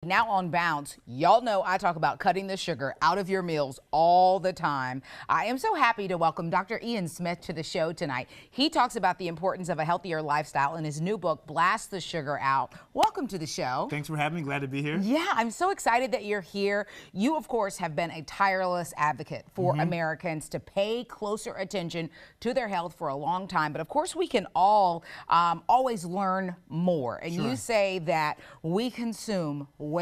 now on Bounce, y'all know I talk about cutting the sugar out of your meals all the time. I am so happy to welcome Dr. Ian Smith to the show tonight. He talks about the importance of a healthier lifestyle in his new book, Blast the Sugar Out. Welcome to the show. Thanks for having me. Glad to be here. Yeah, I'm so excited that you're here. You, of course, have been a tireless advocate for Americans to pay closer attention to their health for a long time. But of course, we can all always learn more. And you say that we consume way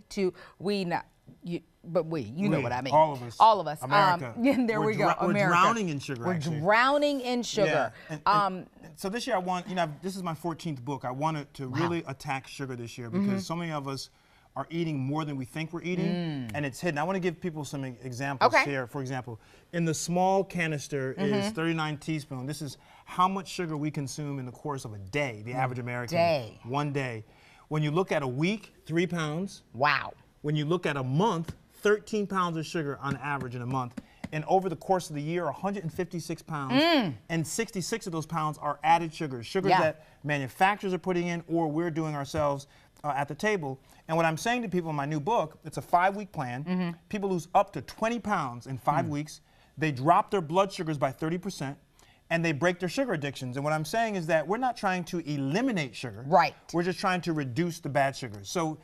too, you know what I mean. All of us. All of us. America. There we go. We're America. drowning in sugar, actually. We're drowning in sugar. Yeah. And so this year I want, this is my 14th book. I wanted to really attack sugar this year because so many of us are eating more than we think we're eating, and it's hidden. I want to give people some examples here. For example, in the small canister is 39 teaspoons. This is how much sugar we consume in the course of a day, the average American. One day. When you look at a week, 3 pounds. Wow. When you look at a month, 13 pounds of sugar on average in a month. And over the course of the year, 156 pounds, and 66 of those pounds are added sugars, that manufacturers are putting in or we're doing ourselves at the table. And what I'm saying to people in my new book, it's a 5-week plan. People lose up to 20 pounds in 5 weeks. They drop their blood sugars by 30%. And they break their sugar addictions. And what I'm saying is that we're not trying to eliminate sugar. Right. We're just trying to reduce the bad sugars. So,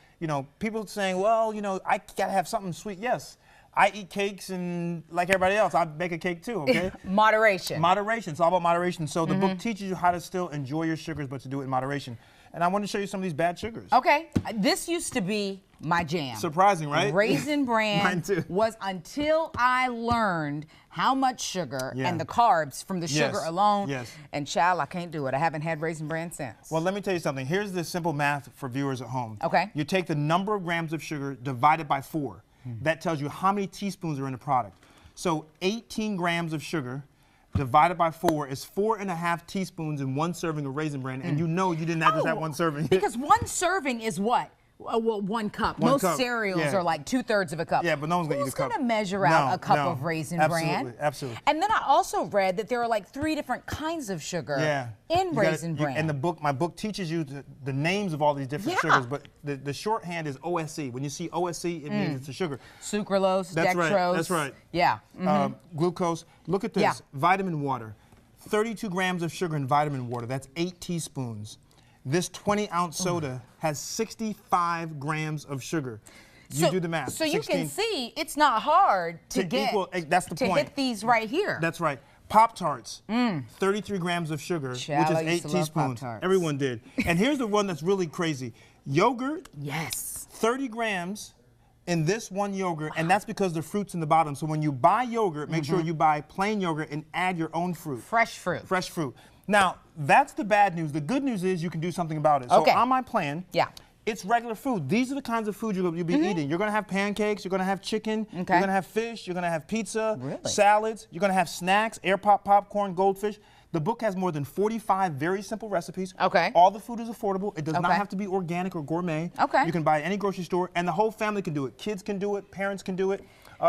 people saying, well, I gotta have something sweet. Yes, I eat cakes and like everybody else, I bake a cake too, okay? Moderation. Moderation, it's all about moderation. So the book teaches you how to still enjoy your sugars, but to do it in moderation. And I want to show you some of these bad sugars. Okay, this used to be my jam. Surprising, right? Raisin Bran Mine too. was until I learned how much sugar and the carbs from the sugar alone. And child, I can't do it. I haven't had Raisin Bran since. Well, let me tell you something. Here's the simple math for viewers at home. Okay. You take the number of grams of sugar divided by 4. That tells you how many teaspoons are in the product. So 18 grams of sugar divided by 4 is 4.5 teaspoons in 1 serving of Raisin Bran, and you did not just have 1 serving. Because 1 serving is what? Well, 1 cup. Most cereals are like 2/3 of a cup. Yeah, but no one's gonna eat a cup. Who's gonna measure out a cup of Raisin Bran? Absolutely. And then I also read that there are like 3 different kinds of sugar in Raisin Bran. And my book teaches you the names of all these different sugars, but the shorthand is OSC. When you see OSC, it means it's a sugar. Sucralose, dextrose. That's right. Yeah. Glucose. Look at this. Vitamin water. 32 grams of sugar in vitamin water. That's 8 teaspoons. This 20-ounce soda has 65 grams of sugar. You do the math. So 16. You can see it's not hard to get that's the point. Hit these right here. That's right. Pop-Tarts, 33 grams of sugar, which is 8 teaspoons. Everyone did. And here's the one that's really crazy. Yogurt, 30 grams in this one yogurt, and that's because the fruit's in the bottom. So when you buy yogurt, make sure you buy plain yogurt and add your own fruit. Fresh fruit. Fresh fruit. Now, that's the bad news. The good news is you can do something about it. So on my plan, it's regular food. These are the kinds of food you'll be eating. You're going to have pancakes, you're going to have chicken, you're going to have fish, you're going to have pizza, salads, you're going to have snacks, air pop popcorn, goldfish. The book has more than 45 very simple recipes. All the food is affordable. It does not have to be organic or gourmet. You can buy at any grocery store, and the whole family can do it. Kids can do it, parents can do it.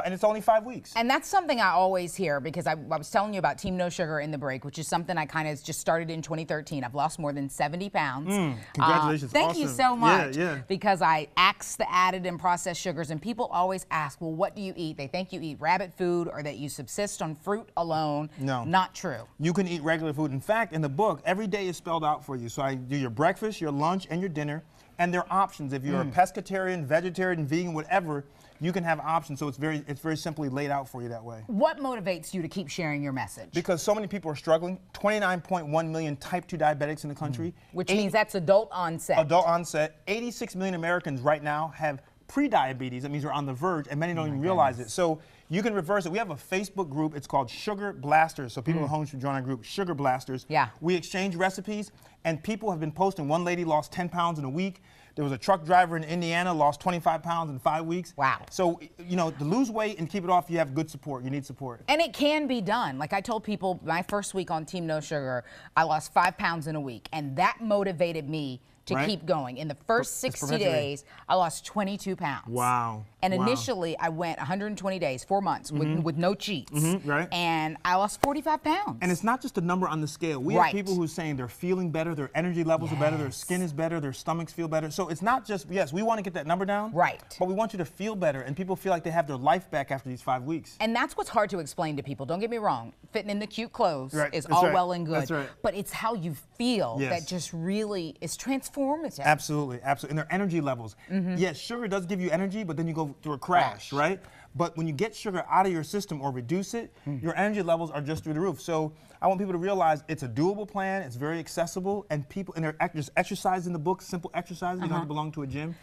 And it's only 5 weeks. And that's something I always hear because I was telling you about Team No Sugar in the break, which is something I kind of just started in 2013. I've lost more than 70 pounds. Congratulations. Thank you so much. Yeah. Because I axe the added and processed sugars, and people always ask, well, what do you eat? They think you eat rabbit food or that you subsist on fruit alone. No. Not true. You can eat regular food. In fact, in the book, every day is spelled out for you. So I do your breakfast, your lunch, and your dinner. And there are options. If you're a pescatarian, vegetarian, vegan, whatever, you can have options. So it's very simply laid out for you that way. What motivates you to keep sharing your message? Because so many people are struggling. 29.1 million type 2 diabetics in the country. Which means that's adult onset. Adult onset. 86 million Americans right now have pre-diabetes. That means they're on the verge, and many don't even realize it. So you can reverse it. We have a Facebook group. It's called Sugar Blasters. So people at home should join our group, Sugar Blasters. We exchange recipes, and people have been posting. One lady lost 10 pounds in a week. There was a truck driver in Indiana, lost 25 pounds in 5 weeks. Wow. So, to lose weight and keep it off, you have good support. You need support. And it can be done. Like I told people, my first week on Team No Sugar, I lost 5 pounds in a week. And that motivated me to keep going. In the first 60 days, I lost 22 pounds. Wow. And initially, I went 120 days, 4 months, with no cheats. Right. And I lost 45 pounds. And it's not just a number on the scale. We have people who are saying they're feeling better, their energy levels are better, their skin is better, their stomachs feel better. So it's not just, yes, we want to get that number down. Right. But we want you to feel better, and people feel like they have their life back after these 5 weeks. And that's what's hard to explain to people. Don't get me wrong. Fitting in the cute clothes is That's all right. well and good. That's right. But it's how you feel that just really is transformative. Absolutely, absolutely. And their energy levels. Yes, sugar does give you energy, but then you go through a crash, right? But when you get sugar out of your system or reduce it, your energy levels are just through the roof. So I want people to realize it's a doable plan, it's very accessible, and people, and there's exercise in the book, simple exercises, you don't have to belong to a gym.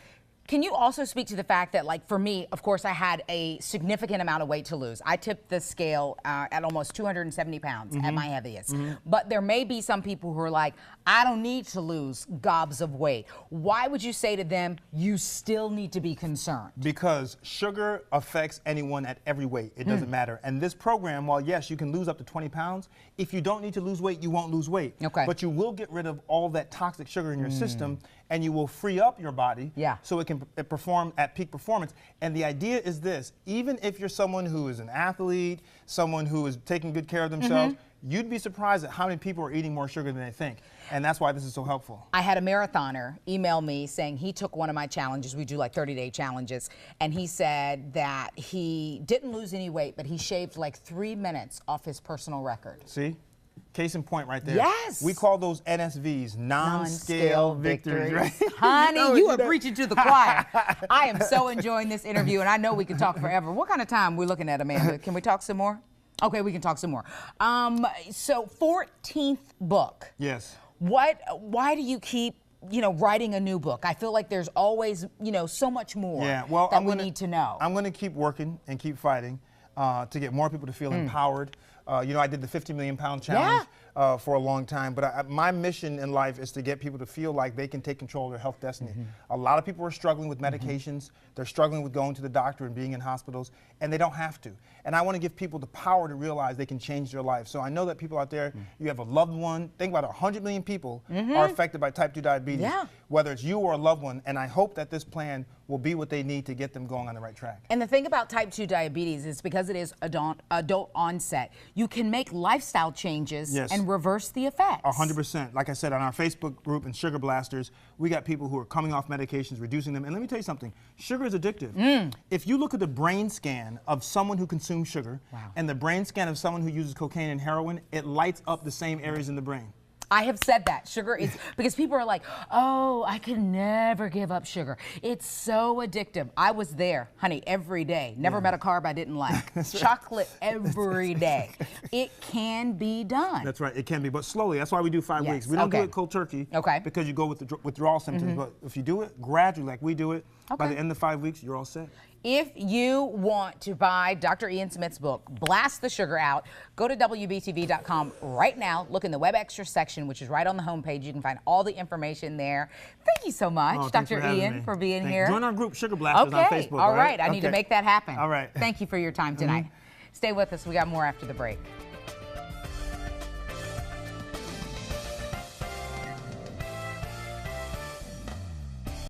Can you also speak to the fact that, like, for me, of course, I had a significant amount of weight to lose. I tipped the scale at almost 270 pounds at my heaviest. But there may be some people who are like, I don't need to lose gobs of weight. Why would you say to them, you still need to be concerned? Because sugar affects anyone at every weight. It doesn't matter. And this program, while yes, you can lose up to 20 pounds, if you don't need to lose weight, you won't lose weight. Okay. But you will get rid of all that toxic sugar in your system, and you will free up your body so it can perform at peak performance. And the idea is this: even if you're someone who is an athlete, someone who is taking good care of themselves, you'd be surprised at how many people are eating more sugar than they think. And that's why this is so helpful. I had a marathoner email me saying he took one of my challenges. We do like 30-day challenges. And he said that he didn't lose any weight, but he shaved like 3 minutes off his personal record. See? Case in point right there. Yes. We call those NSVs, non-scale victories. Right? Honey, you are preaching to the choir. I am so enjoying this interview, and I know we can talk forever. What kind of time we're looking at, Amanda? Can we talk some more? Okay, we can talk some more. So 14th book. Yes. Why do you keep, writing a new book? I feel like there's always, so much more that we need to know. I'm going to keep working and keep fighting to get more people to feel empowered. I did the 50 million pound challenge for a long time, but my mission in life is to get people to feel like they can take control of their health destiny. A lot of people are struggling with medications. They're struggling with going to the doctor and being in hospitals, and they don't have to. And I want to give people the power to realize they can change their life. So I know that people out there, you have a loved one. Think about it, 100 million people are affected by type 2 diabetes, whether it's you or a loved one. And I hope that this plan will be what they need to get them going on the right track. And the thing about type 2 diabetes is because it is adult onset, you can make lifestyle changes and reverse the effects. 100%. Like I said, on our Facebook group and Sugar Blasters, we got people who are coming off medications, reducing them. And let me tell you something, sugar is addictive. If you look at the brain scan of someone who consumes sugar and the brain scan of someone who uses cocaine and heroin, it lights up the same areas in the brain. I have said that. Sugar is, because people are like, oh, I can never give up sugar. It's so addictive. I was there, honey, every day. Never met a carb I didn't like. Chocolate every day. It can be done. That's right, it can be, but slowly. That's why we do 5 weeks. We don't do it cold turkey because you go with the withdrawal symptoms, but if you do it gradually like we do it, by the end of 5 weeks, you're all set. If you want to buy Dr. Ian Smith's book, Blast the Sugar Out, go to WBTV.com right now. Look in the Web Extra section, which is right on the homepage. You can find all the information there. Thank you so much, Dr. Ian, for being here. Join our group, Sugar Blasters, on Facebook. All right. I need to make that happen. All right. Thank you for your time tonight. Stay with us. We got more after the break.